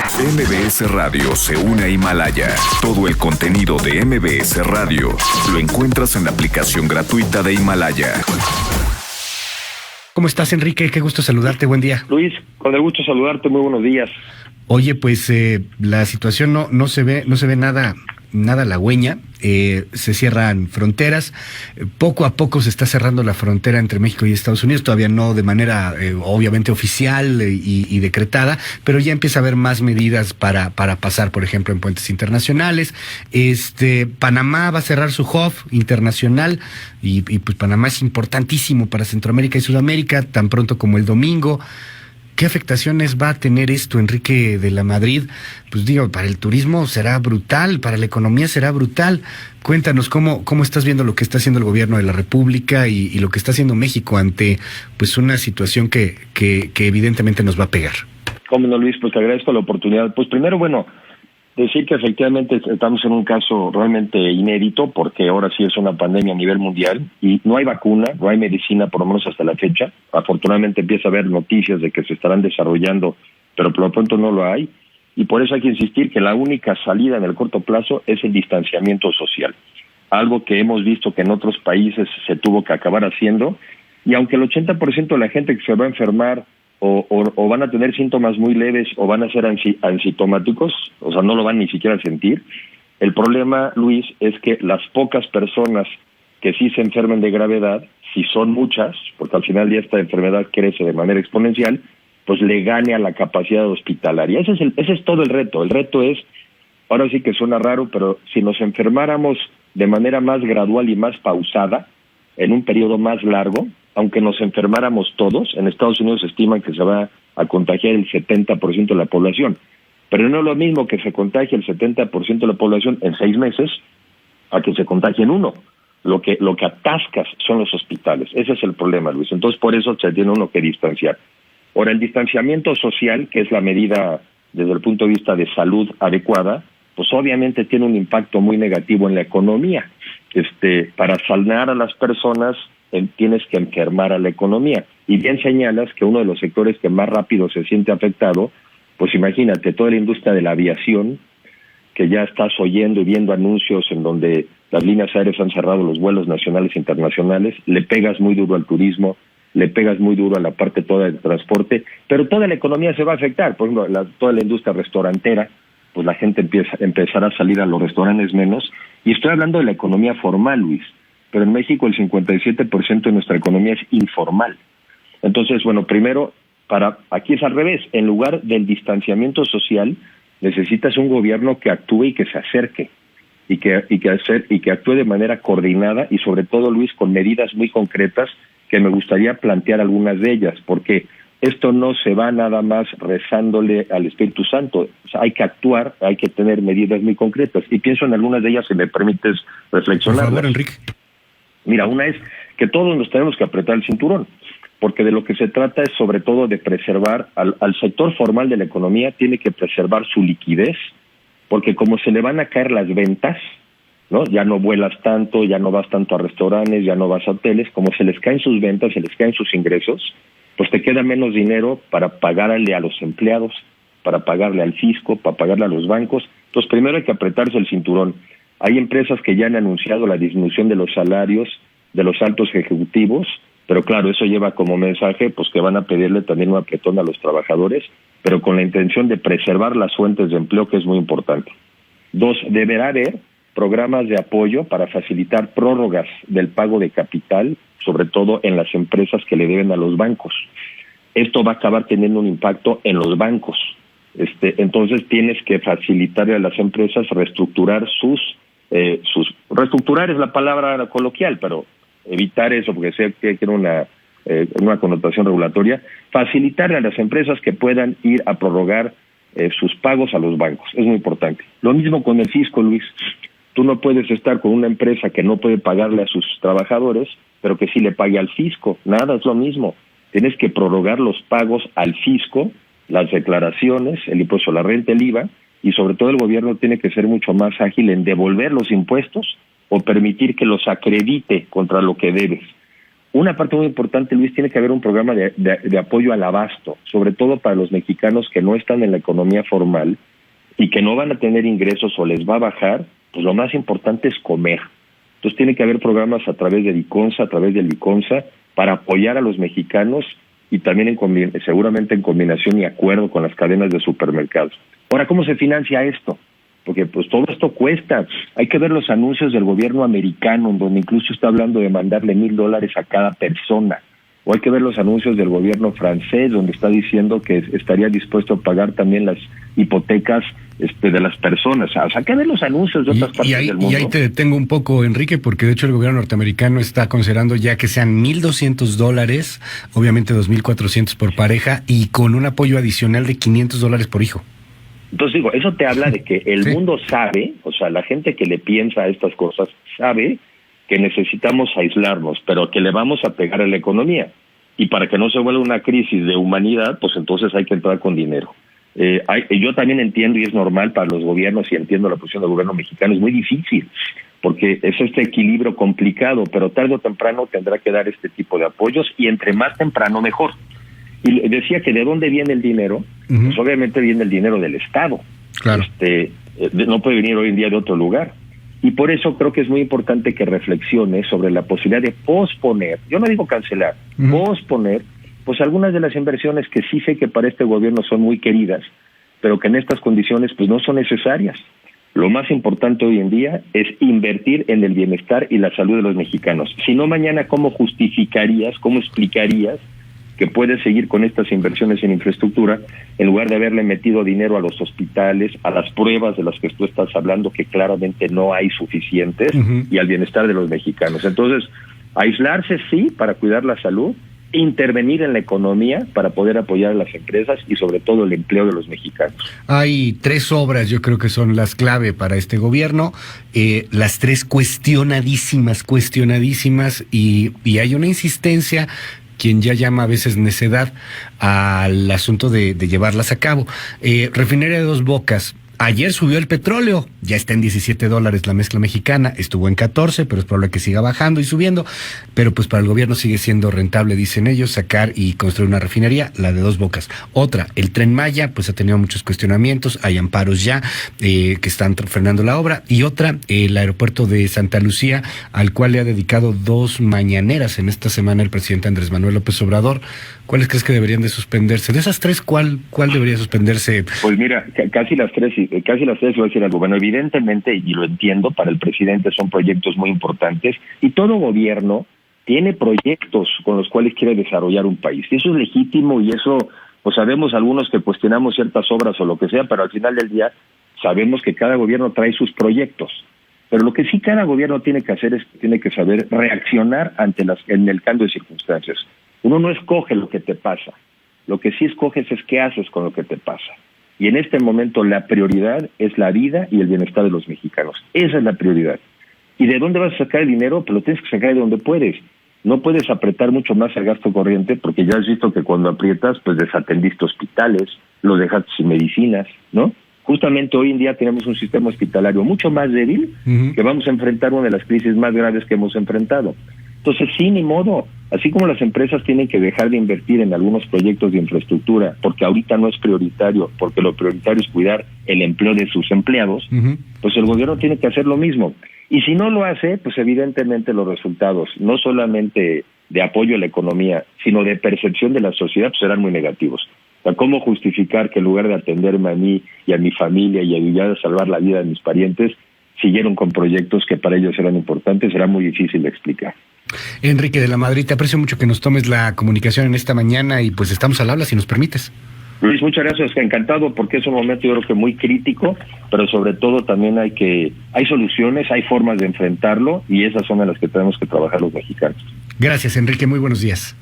MBS Radio se une a Himalaya. Todo el contenido de MBS Radio lo encuentras en la aplicación gratuita de Himalaya. ¿Cómo estás, Enrique? Qué gusto saludarte, buen día. Luis, con el gusto de saludarte, muy buenos días. Oye, pues la situación no se ve nada halagüeña. Se cierran fronteras, poco a poco se está cerrando la frontera entre México y Estados Unidos, todavía no de manera obviamente oficial y decretada, pero ya empieza a haber más medidas para pasar, por ejemplo, en puentes internacionales. Panamá va a cerrar su hub internacional y pues Panamá es importantísimo para Centroamérica y Sudamérica, tan pronto como el domingo. ¿Qué afectaciones va a tener esto, Enrique de la Madrid? Pues digo, para el turismo será brutal, para la economía será brutal. Cuéntanos cómo estás viendo lo que está haciendo el gobierno de la República y lo que está haciendo México ante pues una situación que evidentemente nos va a pegar. Cómo no, Luis, pues te agradezco la oportunidad. Pues primero, decir que efectivamente estamos en un caso realmente inédito, porque ahora sí es una pandemia a nivel mundial y no hay vacuna, no hay medicina, por lo menos hasta la fecha. Afortunadamente empieza a haber noticias de que se estarán desarrollando, pero por lo pronto no lo hay. Y por eso hay que insistir que la única salida en el corto plazo es el distanciamiento social. Algo que hemos visto que en otros países se tuvo que acabar haciendo. Y aunque el 80% de la gente que se va a enfermar o van a tener síntomas muy leves o van a ser asintomáticos, o sea, no lo van ni siquiera a sentir. El problema, Luis, es que las pocas personas que sí se enfermen de gravedad, si son muchas, porque al final ya esta enfermedad crece de manera exponencial, pues le gane a la capacidad hospitalaria. Ese es todo el reto. El reto es, ahora sí que suena raro, pero si nos enfermáramos de manera más gradual y más pausada, en un periodo más largo, aunque nos enfermáramos todos, en Estados Unidos se estiman que se va a contagiar el 70% de la población, pero no es lo mismo que se contagie el 70% de la población en 6 meses a que se contagie en 1. Lo que atascas son los hospitales. Ese es el problema, Luis. Entonces, por eso se tiene uno que distanciar. Ahora, el distanciamiento social, que es la medida desde el punto de vista de salud adecuada, pues obviamente tiene un impacto muy negativo en la economía. Para sanar a las personas tienes que enfermar a la economía. Y bien señalas que uno de los sectores que más rápido se siente afectado, pues imagínate, toda la industria de la aviación, que ya estás oyendo y viendo anuncios en donde las líneas aéreas han cerrado los vuelos nacionales e internacionales, le pegas muy duro al turismo, le pegas muy duro a la parte toda del transporte, pero toda la economía se va a afectar. Por ejemplo, toda la industria restaurantera, pues la gente empezará a salir a los restaurantes menos. Y estoy hablando de la economía formal, Luis. Pero en México el 57% de nuestra economía es informal. Entonces, primero, aquí es al revés. En lugar del distanciamiento social, necesitas un gobierno que actúe y que se acerque, y que actúe de manera coordinada y sobre todo, Luis, con medidas muy concretas que me gustaría plantear algunas de ellas, porque esto no se va nada más rezándole al Espíritu Santo. O sea, hay que actuar, hay que tener medidas muy concretas. Y pienso en algunas de ellas, si me permites reflexionar. Por favor, Enrique. Mira, una es que todos nos tenemos que apretar el cinturón, porque de lo que se trata es sobre todo de preservar al sector formal de la economía, tiene que preservar su liquidez, porque como se le van a caer las ventas, ¿no? Ya no vuelas tanto, ya no vas tanto a restaurantes, ya no vas a hoteles, como se les caen sus ventas, se les caen sus ingresos, pues te queda menos dinero para pagarle a los empleados, para pagarle al fisco, para pagarle a los bancos. Entonces primero hay que apretarse el cinturón. Hay empresas que ya han anunciado la disminución de los salarios de los altos ejecutivos, pero claro, eso lleva como mensaje pues que van a pedirle también un apretón a los trabajadores, pero con la intención de preservar las fuentes de empleo, que es muy importante. 2, deberá haber programas de apoyo para facilitar prórrogas del pago de capital, sobre todo en las empresas que le deben a los bancos. Esto va a acabar teniendo un impacto en los bancos. Entonces tienes que facilitarle a las empresas reestructurar reestructurar es la palabra coloquial, pero evitar eso, porque sé que tiene una connotación regulatoria, facilitarle a las empresas que puedan ir a prorrogar sus pagos a los bancos. Es muy importante. Lo mismo con el fisco, Luis. Tú no puedes estar con una empresa que no puede pagarle a sus trabajadores, pero que sí le pague al fisco. Nada, es lo mismo. Tienes que prorrogar los pagos al fisco, las declaraciones, el impuesto a la renta, el IVA, y sobre todo el gobierno tiene que ser mucho más ágil en devolver los impuestos o permitir que los acredite contra lo que debes. Una parte muy importante, Luis, tiene que haber un programa de apoyo al abasto, sobre todo para los mexicanos que no están en la economía formal y que no van a tener ingresos o les va a bajar. Pues lo más importante es comer. Entonces tiene que haber programas a través de Liconza, a través del Liconza, para apoyar a los mexicanos y también seguramente en combinación y acuerdo con las cadenas de supermercados. Ahora, ¿cómo se financia esto? Porque pues todo esto cuesta. Hay que ver los anuncios del gobierno americano, en donde incluso está hablando de mandarle $1,000 a cada persona. O hay que ver los anuncios del gobierno francés, donde está diciendo que estaría dispuesto a pagar también las hipotecas de las personas. O sea, hay que ver los anuncios de otras partes del mundo. Y ahí te detengo un poco, Enrique, porque de hecho el gobierno norteamericano está considerando ya que sean $1,200, obviamente 2,400 por pareja, y con un apoyo adicional de $500 por hijo. Entonces digo, eso te habla de que el mundo sabe, o sea, la gente que le piensa a estas cosas sabe que necesitamos aislarnos, pero que le vamos a pegar a la economía. Y para que no se vuelva una crisis de humanidad, pues entonces hay que entrar con dinero. Yo también entiendo, y es normal para los gobiernos, y entiendo la posición del gobierno mexicano, es muy difícil, porque es este equilibrio complicado, pero tarde o temprano tendrá que dar este tipo de apoyos, y entre más temprano mejor. Y decía que ¿de dónde viene el dinero? Pues obviamente viene el dinero del Estado. Claro. No puede venir hoy en día de otro lugar. Y por eso creo que es muy importante que reflexione sobre la posibilidad de posponer, yo no digo cancelar, posponer, pues algunas de las inversiones que sí sé que para este gobierno son muy queridas, pero que en estas condiciones pues no son necesarias. Lo más importante hoy en día es invertir en el bienestar y la salud de los mexicanos. Si no, mañana, ¿cómo justificarías, cómo explicarías que puedes seguir con estas inversiones en infraestructura en lugar de haberle metido dinero a los hospitales, a las pruebas de las que tú estás hablando, que claramente no hay suficientes, y al bienestar de los mexicanos? Entonces, aislarse sí para cuidar la salud, intervenir en la economía para poder apoyar a las empresas y sobre todo el empleo de los mexicanos. Hay 3 obras, yo creo que son las clave para este gobierno, las 3 cuestionadísimas, y hay una insistencia, quien ya llama a veces necedad, al asunto de llevarlas a cabo. Refinería de Dos Bocas, ayer subió el petróleo, ya está en $17 la mezcla mexicana, estuvo en 14, pero es probable que siga bajando y subiendo, pero pues para el gobierno sigue siendo rentable, dicen ellos, sacar y construir una refinería, la de Dos Bocas. Otra, el Tren Maya, pues ha tenido muchos cuestionamientos, hay amparos ya que están frenando la obra, y otra, el aeropuerto de Santa Lucía, al cual le ha dedicado 2 mañaneras en esta semana el presidente Andrés Manuel López Obrador. ¿Cuáles crees que deberían de suspenderse? De esas 3, ¿cuál debería suspenderse? Pues mira, casi las tres voy a decir algo. Bueno, evidentemente, y lo entiendo, para el presidente son proyectos muy importantes, y todo gobierno tiene proyectos con los cuales quiere desarrollar un país. Y eso es legítimo, y eso, pues sabemos algunos que cuestionamos ciertas obras o lo que sea, pero al final del día sabemos que cada gobierno trae sus proyectos. Pero lo que sí cada gobierno tiene que hacer es que tiene que saber reaccionar en el cambio de circunstancias. Uno no escoge lo que te pasa, lo que sí escoges es qué haces con lo que te pasa. Y en este momento la prioridad es la vida y el bienestar de los mexicanos. Esa es la prioridad. ¿Y de dónde vas a sacar el dinero? Pues lo tienes que sacar de donde puedes. No puedes apretar mucho más el gasto corriente, porque ya has visto que cuando aprietas, pues desatendiste hospitales, los dejaste sin medicinas, ¿no? Justamente hoy en día tenemos un sistema hospitalario mucho más débil, que vamos a enfrentar una de las crisis más graves que hemos enfrentado. Entonces, sí, ni modo. Así como las empresas tienen que dejar de invertir en algunos proyectos de infraestructura, porque ahorita no es prioritario, porque lo prioritario es cuidar el empleo de sus empleados, pues el gobierno tiene que hacer lo mismo. Y si no lo hace, pues evidentemente los resultados, no solamente de apoyo a la economía, sino de percepción de la sociedad, pues serán muy negativos. O sea, ¿cómo justificar que en lugar de atenderme a mí y a mi familia y ayudar a salvar la vida de mis parientes, siguieron con proyectos que para ellos eran importantes? Será muy difícil de explicar. Enrique de la Madrid, te aprecio mucho que nos tomes la comunicación en esta mañana, y pues estamos al habla, si nos permites. Luis, muchas gracias, encantado, porque es un momento yo creo que muy crítico, pero sobre todo también hay soluciones, hay formas de enfrentarlo, y esas son en las que tenemos que trabajar los mexicanos. Gracias, Enrique, muy buenos días.